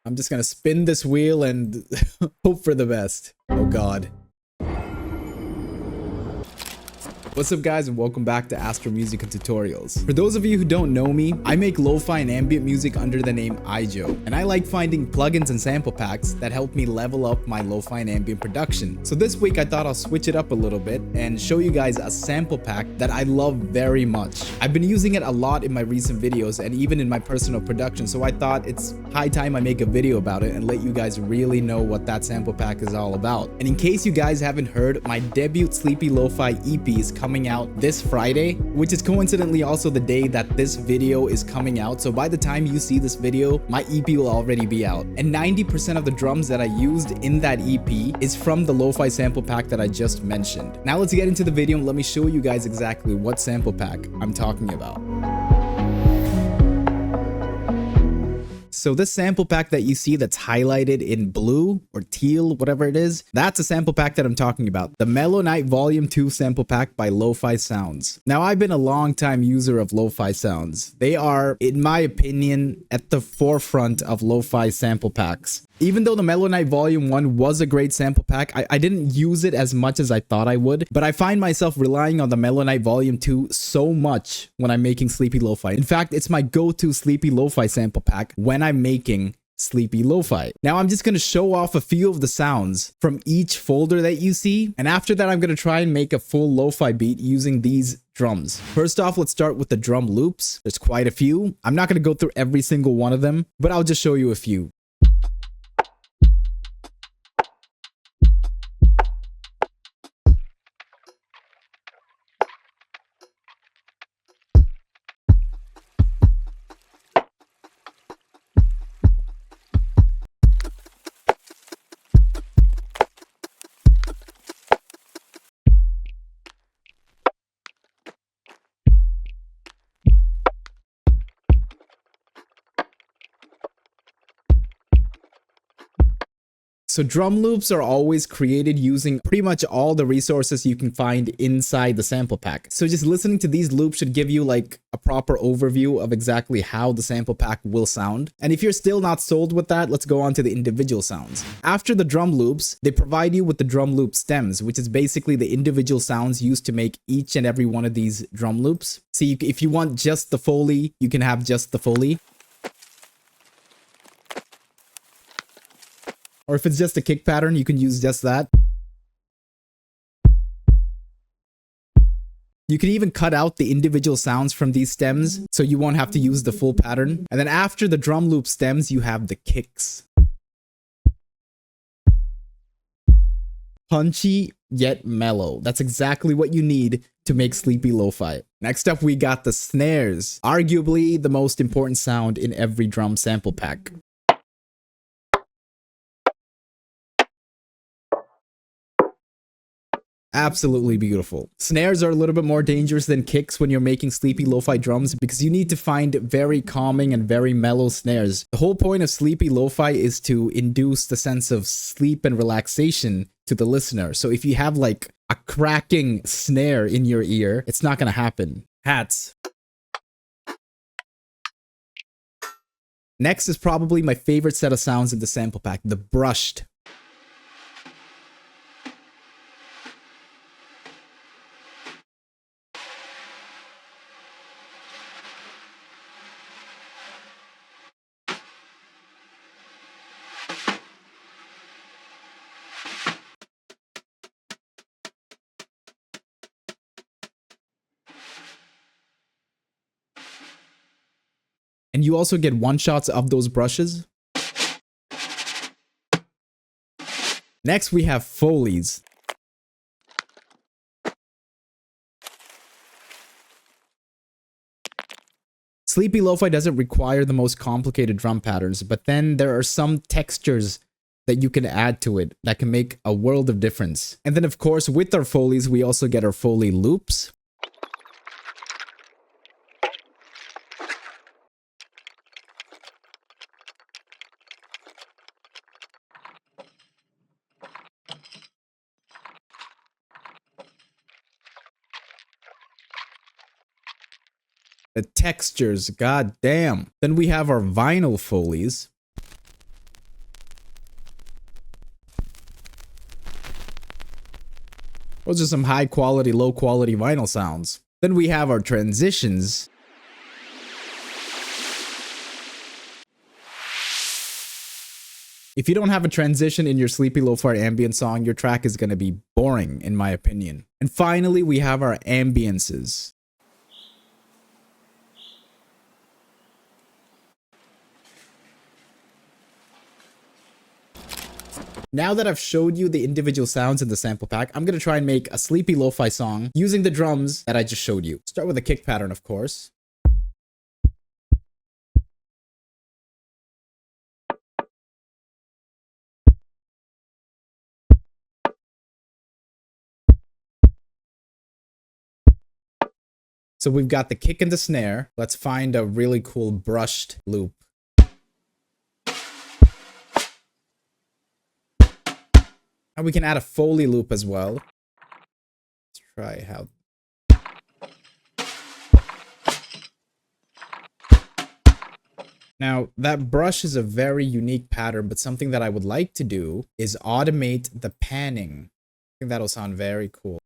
I'm just gonna spin this wheel and hope for the best. Oh god. What's up guys, and welcome back to Astro Music and Tutorials. For those of you who don't know me, I make lo-fi and ambient music under the name iJo, and I like finding plugins and sample packs that help me level up my lo-fi and ambient production. So this week I thought I'll switch it up a little bit and show you guys a sample pack that I love very much. I've been using it a lot in my recent videos and even in my personal production, so I thought it's high time I make a video about it and let you guys really know what that sample pack is all about. And in case you guys haven't heard, my debut Sleepy Lo-Fi EP is coming out this Friday, which is coincidentally also the day that this video is coming out. So by the time you see this video, my EP will already be out. And 90% of the drums that I used in that EP is from the lo-fi sample pack that I just mentioned. Now let's get into the video and let me show you guys exactly what sample pack I'm talking about. So this sample pack that you see that's highlighted in blue or teal, whatever it is, that's a sample pack that I'm talking about. The Mellow Night Volume 2 sample pack by Lo-Fi Sounds. Now, I've been a long time user of Lo-Fi Sounds. They are, in my opinion, at the forefront of Lo-Fi sample packs. Even though the Mellow Night Volume 1 was a great sample pack, I didn't use it as much as I thought I would, but I find myself relying on the Mellow Night Volume 2 so much when I'm making Sleepy Lo-Fi. In fact, it's my go-to Sleepy Lo-Fi sample pack when I'm making Sleepy Lo-Fi. Now I'm just going to show off a few of the sounds from each folder that you see, and after that I'm going to try and make a full lo-fi beat using these drums. First off, let's start with the drum loops. There's quite a few. I'm not going to go through every single one of them, but I'll just show you a few. So drum loops are always created using pretty much all the resources you can find inside the sample pack. So just listening to these loops should give you like a proper overview of exactly how the sample pack will sound. And if you're still not sold with that, let's go on to the individual sounds. After the drum loops, they provide you with the drum loop stems, which is basically the individual sounds used to make each and every one of these drum loops. See, if you want just the Foley, you can have just the Foley. Or if it's just a kick pattern, you can use just that. You can even cut out the individual sounds from these stems, so you won't have to use the full pattern. And then after the drum loop stems, you have the kicks. Punchy, yet mellow. That's exactly what you need to make Sleepy Lo-Fi. Next up, we got the snares. Arguably the most important sound in every drum sample pack. Absolutely beautiful. Snares are a little bit more dangerous than kicks when you're making Sleepy Lo-Fi drums because you need to find very calming and very mellow snares. The whole point of Sleepy Lo-Fi is to induce the sense of sleep and relaxation to the listener. So if you have like a cracking snare in your ear, it's not gonna happen. Hats. Next is probably my favorite set of sounds in the sample pack, the brushed. And you also get one-shots of those brushes. Next, we have Foleys. Sleepy Lo-Fi doesn't require the most complicated drum patterns, but then there are some textures that you can add to it that can make a world of difference. And then, of course, with our Foleys, we also get our Foley loops. The textures, god damn. Then we have our vinyl Foleys. Those are some high quality, low quality vinyl sounds. Then we have our transitions. If you don't have a transition in your sleepy lo-fi ambient song, your track is going to be boring, in my opinion. And finally, we have our ambiences. Now that I've showed you the individual sounds in the sample pack, I'm going to try and make a sleepy lo-fi song using the drums that I just showed you. Start with a kick pattern, of course. So we've got the kick and the snare. Let's find a really cool brushed loop. And we can add a Foley loop as well. Let's try how. Now, that brush is a very unique pattern, but something that I would like to do is automate the panning. I think that'll sound very cool.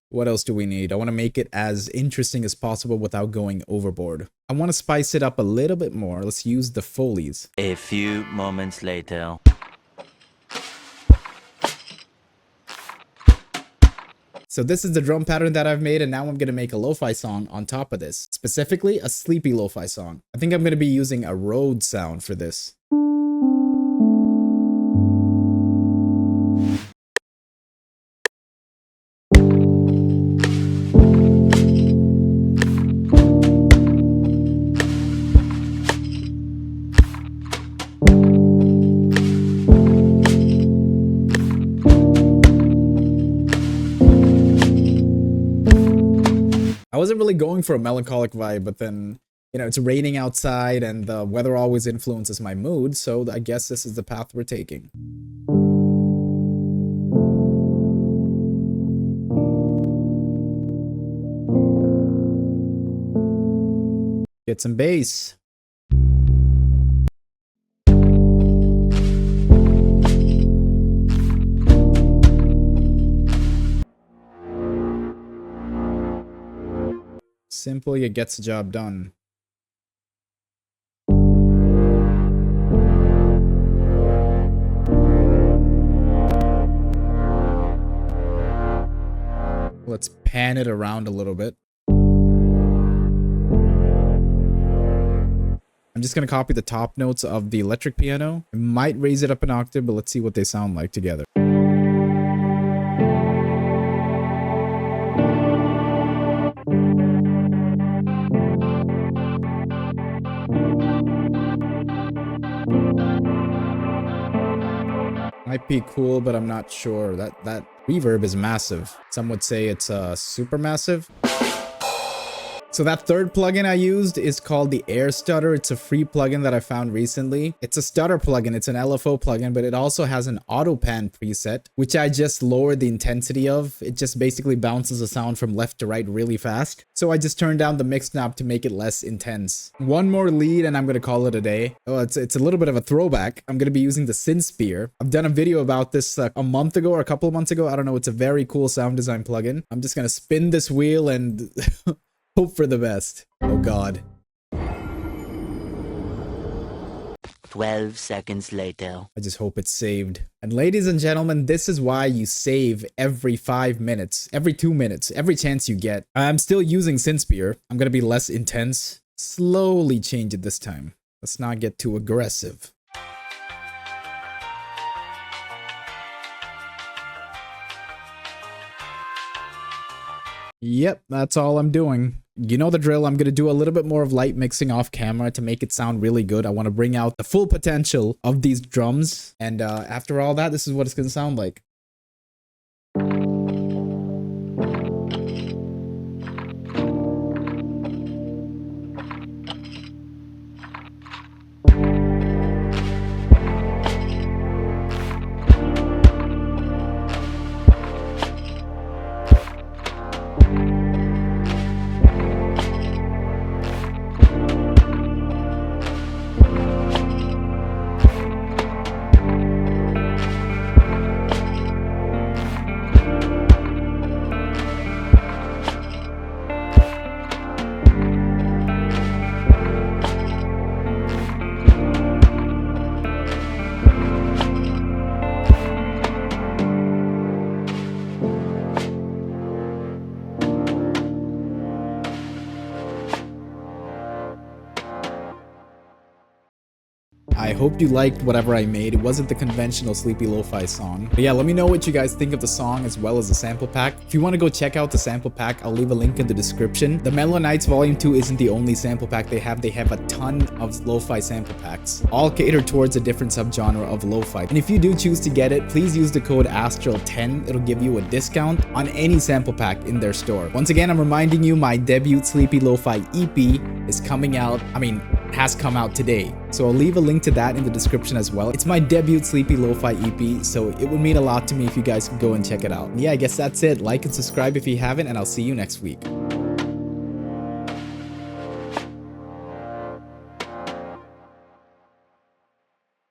What else do we need? I want to make it as interesting as possible without going overboard. I want to spice it up a little bit more. Let's use the Foleys. A few moments later. So this is the drum pattern that I've made, and now I'm going to make a lo-fi song on top of this. Specifically, a sleepy lo-fi song. I think I'm going to be using a Rhodes sound for this. I wasn't really going for a melancholic vibe, but then, you know, it's raining outside and the weather always influences my mood, so I guess this is the path we're taking. Get some bass. Simple, it gets the job done. Let's pan it around a little bit. I'm just going to copy the top notes of the electric piano. I might raise it up an octave, but let's see what they sound like together. Might be cool, but I'm not sure. That reverb is massive. Some would say it's super massive. So that third plugin I used is called the Air Stutter. It's a free plugin that I found recently. It's a stutter plugin. It's an LFO plugin, but it also has an auto pan preset, which I just lowered the intensity of. It just basically bounces the sound from left to right really fast. So I just turned down the mix knob to make it less intense. One more lead and I'm going to call it a day. Oh, it's a little bit of a throwback. I'm going to be using the Synth Spear. I've done a video about this a month ago or a couple of months ago. I don't know. It's a very cool sound design plugin. I'm just going to spin this wheel and hope for the best. Oh god. 12 seconds later. I just hope it's saved. And ladies and gentlemen, this is why you save every 5 minutes, every 2 minutes, every chance you get. I'm still using Synthspear. I'm gonna be less intense. Slowly change it this time. Let's not get too aggressive. Yep, that's all I'm doing. You know the drill. I'm going to do a little bit more of light mixing off camera to make it sound really good. I want to bring out the full potential of these drums. And after all that, this is what it's going to sound like. I hope you liked whatever I made. It wasn't the conventional sleepy lo-fi song. But yeah, let me know what you guys think of the song as well as the sample pack. If you want to go check out the sample pack, I'll leave a link in the description. The Mellow Nights Volume 2 isn't the only sample pack they have. They have a ton of lo-fi sample packs, all catered towards a different subgenre of lo-fi. And if you do choose to get it, please use the code Astral10. It'll give you a discount on any sample pack in their store. Once again, I'm reminding you, my debut Sleepy Lo-Fi EP is coming out, has come out today. So I'll leave a link to that in the description as well. It's my debut Sleepy Lo-Fi EP, so it would mean a lot to me if you guys could go and check it out. And yeah, I guess that's it. Like and subscribe if you haven't, and I'll see you next week.